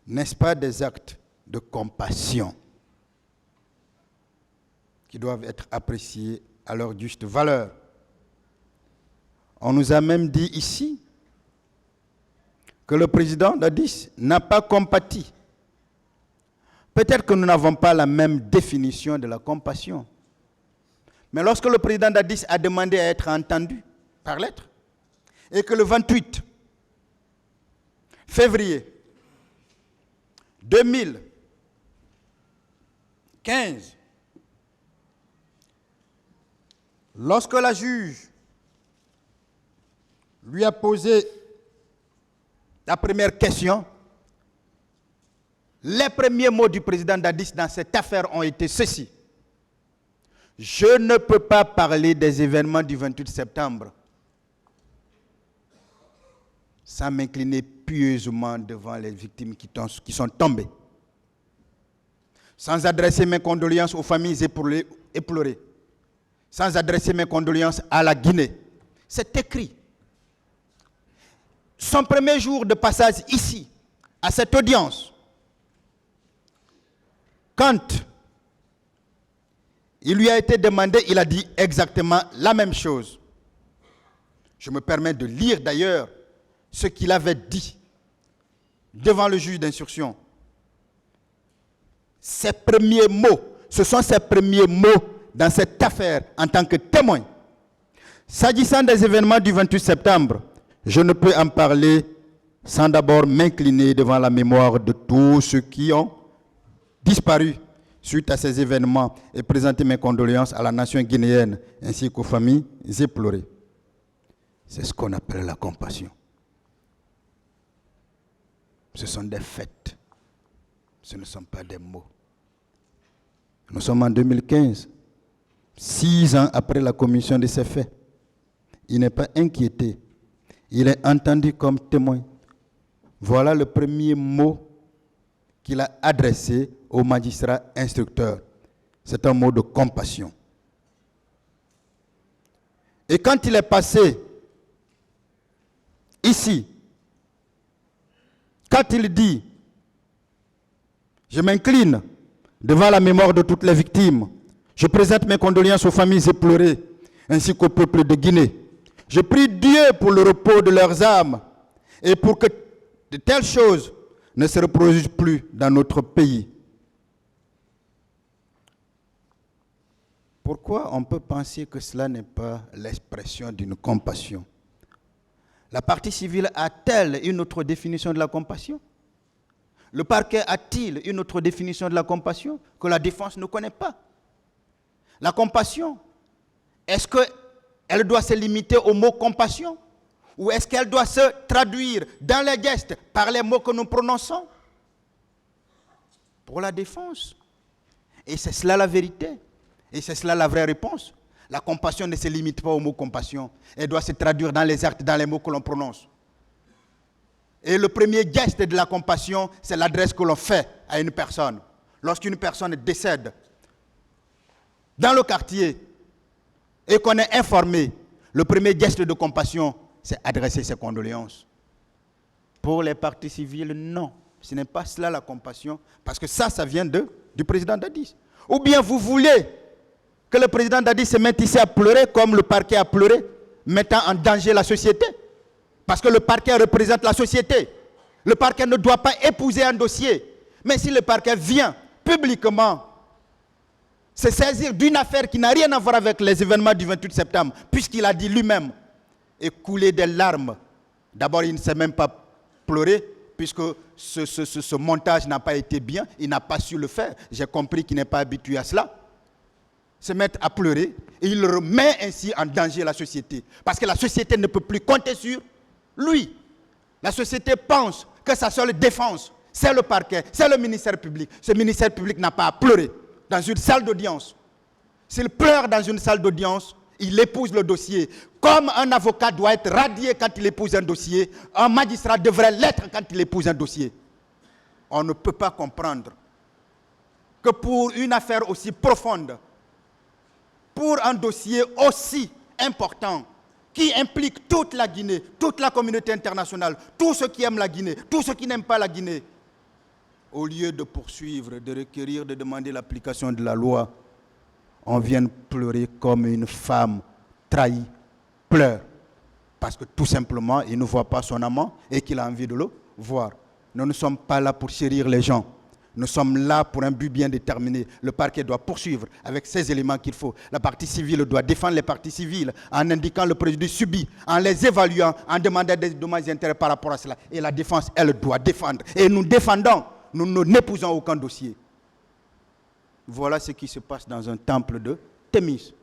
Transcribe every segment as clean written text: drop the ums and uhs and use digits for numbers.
N'est-ce pas des actes de compassion qui doivent être appréciés à leur juste valeur? On nous a même dit ici que le président Dadis n'a pas compati. Peut-être que nous n'avons pas la même définition de la compassion. Mais lorsque le président Dadis a demandé à être entendu par lettre, et que le 28 février 2015, lorsque la juge lui a posé la première question, les premiers mots du président Dadis dans cette affaire ont été ceci: je ne peux pas parler des événements du 28 septembre sans m'incliner pieusement devant les victimes qui sont tombées, sans adresser mes condoléances aux familles éplorées, sans adresser mes condoléances à la Guinée. C'est écrit. Son premier jour de passage ici, à cette audience, quand il lui a été demandé, il a dit exactement la même chose. Je me permets de lire d'ailleurs ce qu'il avait dit devant le juge d'instruction. Ses premiers mots, ce sont ses premiers mots dans cette affaire en tant que témoin. S'agissant des événements du 28 septembre, je ne peux en parler sans d'abord m'incliner devant la mémoire de tous ceux qui ont disparu suite à ces événements et présenter mes condoléances à la nation guinéenne ainsi qu'aux familles éplorées. C'est ce qu'on appelle la compassion. Ce sont des faits, ce ne sont pas des mots. Nous sommes en 2015, 6 ans après la commission de ces faits. Il n'est pas inquiété, il est entendu comme témoin. Voilà le premier mot qu'il a adressé au magistrat instructeur. C'est un mot de compassion. Et quand il est passé ici, quand il dit « Je m'incline devant la mémoire de toutes les victimes, je présente mes condoléances aux familles éplorées ainsi qu'au peuple de Guinée. Je prie Dieu pour le repos de leurs âmes et pour que de telles choses ne se reproduisent plus dans notre pays. » Pourquoi on peut penser que cela n'est pas l'expression d'une compassion? La partie civile a-t-elle une autre définition de la compassion? Le parquet a-t-il une autre définition de la compassion que la défense ne connaît pas? La compassion, est-ce qu'elle doit se limiter au mot compassion? Ou est-ce qu'elle doit se traduire dans les gestes par les mots que nous prononçons? Pour la défense. Et c'est cela la vérité. Et c'est cela la vraie réponse. La compassion ne se limite pas au mot compassion. Elle doit se traduire dans les actes, dans les mots que l'on prononce. Et le premier geste de la compassion, c'est l'adresse que l'on fait à une personne. Lorsqu'une personne décède dans le quartier et qu'on est informé, le premier geste de compassion, c'est adresser ses condoléances. Pour les parties civiles, non. Ce n'est pas cela la compassion, parce que ça vient du président Dadis. Ou bien vous voulez que le président Dadis se mette ici à pleurer comme le parquet a pleuré, mettant en danger la société. Parce que le parquet représente la société. Le parquet ne doit pas épouser un dossier. Mais si le parquet vient publiquement se saisir d'une affaire qui n'a rien à voir avec les événements du 28 septembre, puisqu'il a dit lui-même, et couler des larmes, d'abord il ne s'est même pas pleuré, puisque ce montage n'a pas été bien, il n'a pas su le faire. J'ai compris qu'il n'est pas habitué à cela. Se mettre à pleurer et il remet ainsi en danger la société. Parce que la société ne peut plus compter sur lui. La société pense que sa seule défense, c'est le parquet, c'est le ministère public. Ce ministère public n'a pas à pleurer dans une salle d'audience. S'il pleure dans une salle d'audience, il épouse le dossier. Comme un avocat doit être radié quand il épouse un dossier, un magistrat devrait l'être quand il épouse un dossier. On ne peut pas comprendre que pour une affaire aussi profonde, pour un dossier aussi important, qui implique toute la Guinée, toute la communauté internationale, tous ceux qui aiment la Guinée, tous ceux qui n'aiment pas la Guinée, au lieu de poursuivre, de requérir, de demander l'application de la loi, on vient pleurer comme une femme trahie, pleure. Parce que tout simplement, il ne voit pas son amant et qu'il a envie de le voir. Nous ne sommes pas là pour chérir les gens. Nous sommes là pour un but bien déterminé. Le parquet doit poursuivre avec ces éléments qu'il faut. La partie civile doit défendre les parties civiles en indiquant le préjudice subi, en les évaluant, en demandant des dommages et intérêts par rapport à cela. Et la défense, elle doit défendre. Et nous défendons. Nous n'épousons aucun dossier. Voilà ce qui se passe dans un temple de Thémis.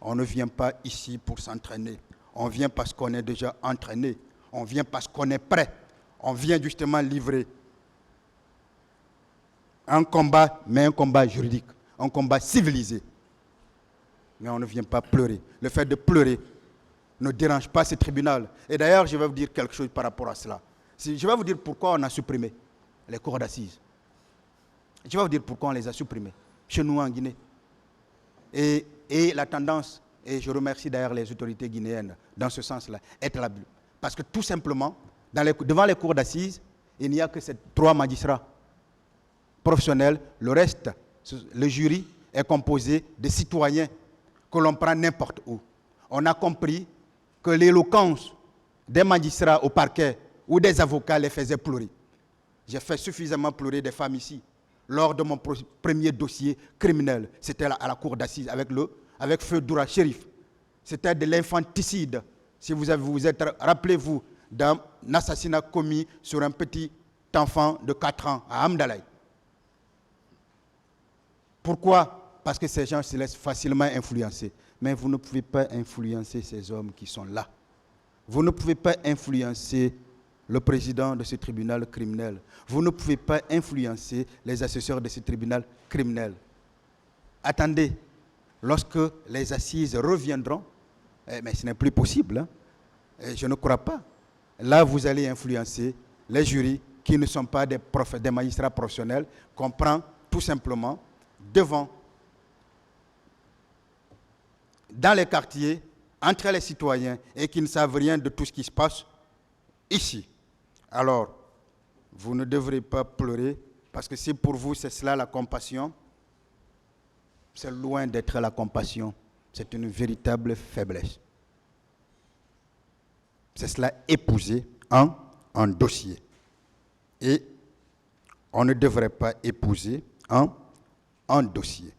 On ne vient pas ici pour s'entraîner. On vient parce qu'on est déjà entraîné. On vient parce qu'on est prêt. On vient justement livrer un combat, mais un combat juridique, un combat civilisé. Mais on ne vient pas pleurer. Le fait de pleurer ne dérange pas ce tribunal. Et d'ailleurs, je vais vous dire quelque chose par rapport à cela. Je vais vous dire pourquoi on a supprimé les cours d'assises. Je vais vous dire pourquoi on les a supprimés chez nous en Guinée. Et la tendance, et je remercie d'ailleurs les autorités guinéennes dans ce sens-là, est la bleue. Parce que tout simplement, devant les cours d'assises, il n'y a que ces 3 magistrats professionnels. Le reste, le jury, est composé de citoyens que l'on prend n'importe où. On a compris que l'éloquence des magistrats au parquet ou des avocats les faisait pleurer. J'ai fait suffisamment pleurer des femmes ici lors de mon premier dossier criminel. C'était à la cour d'assises avec Feu Doura Chérif. C'était de l'infanticide. Si vous êtes, rappelez-vous, d'un assassinat commis sur un petit enfant de 4 ans à Amdalaï. Pourquoi? Parce que ces gens se laissent facilement influencer. Mais vous ne pouvez pas influencer ces hommes qui sont là. Vous ne pouvez pas influencer le président de ce tribunal criminel. Vous ne pouvez pas influencer les assesseurs de ce tribunal criminel. Attendez, lorsque les assises reviendront, mais ce n'est plus possible, hein, je ne crois pas. Là, vous allez influencer les jurys qui ne sont pas des magistrats professionnels, qu'on prend tout simplement devant, dans les quartiers, entre les citoyens et qui ne savent rien de tout ce qui se passe ici. Alors, vous ne devrez pas pleurer, parce que si pour vous c'est cela la compassion, c'est loin d'être la compassion, c'est une véritable faiblesse. C'est cela épouser un dossier. Et on ne devrait pas épouser un dossier.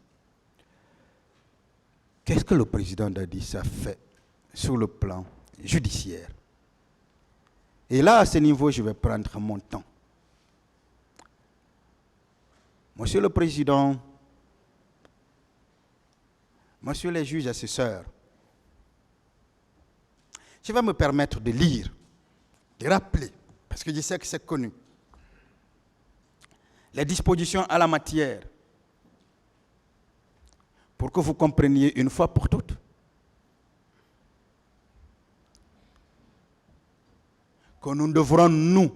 Qu'est-ce que le président Dadis a fait sur le plan judiciaire? Et là, à ce niveau, je vais prendre mon temps. Monsieur le Président, Monsieur les juges assesseurs, je vais me permettre de lire, de rappeler, parce que je sais que c'est connu, les dispositions à la matière, pour que vous compreniez une fois pour toutes que nous devrons, nous,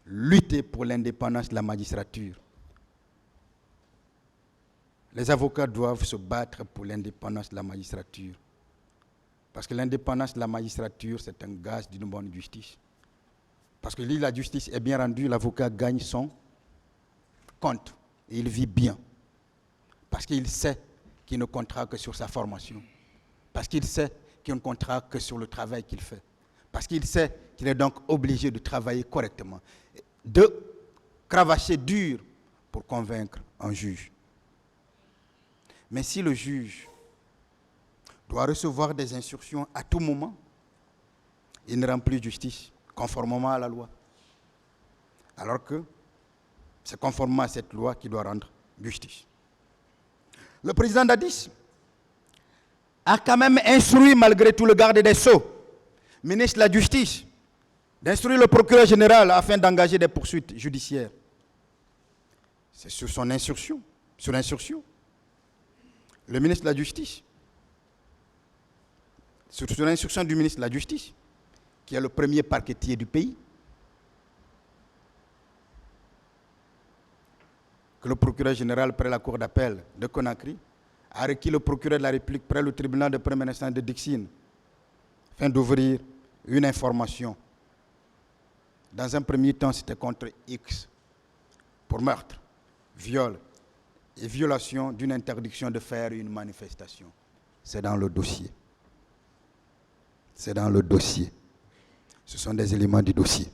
lutter pour l'indépendance de la magistrature. Les avocats doivent se battre pour l'indépendance de la magistrature. Parce que l'indépendance de la magistrature, c'est un gage d'une bonne justice. Parce que si la justice est bien rendue, l'avocat gagne son compte. Et il vit bien. Parce qu'il sait qu'il ne comptera que sur sa formation. Parce qu'il sait qu'il ne comptera que sur le travail qu'il fait. Parce qu'il sait qu'il est donc obligé de travailler correctement. De cravacher dur pour convaincre un juge. Mais si le juge doit recevoir des instructions à tout moment, il ne rend plus justice, conformément à la loi. Alors que c'est conformément à cette loi qu'il doit rendre justice. Le président Dadis a quand même instruit, malgré tout, le garde des Sceaux, ministre de la Justice, d'instruire le procureur général afin d'engager des poursuites judiciaires. C'est sur son instruction, sur l'instruction. Le ministre de la Justice, sur l'instruction du ministre de la Justice, qui est le premier parquetier du pays, que le procureur général près la cour d'appel de Conakry a requis le procureur de la République près le tribunal de première instance de Dixine afin d'ouvrir une information. Dans un premier temps, c'était contre X. pour meurtre, viol et violation d'une interdiction de faire une manifestation. C'est dans le dossier. C'est dans le dossier. Ce sont des éléments du dossier.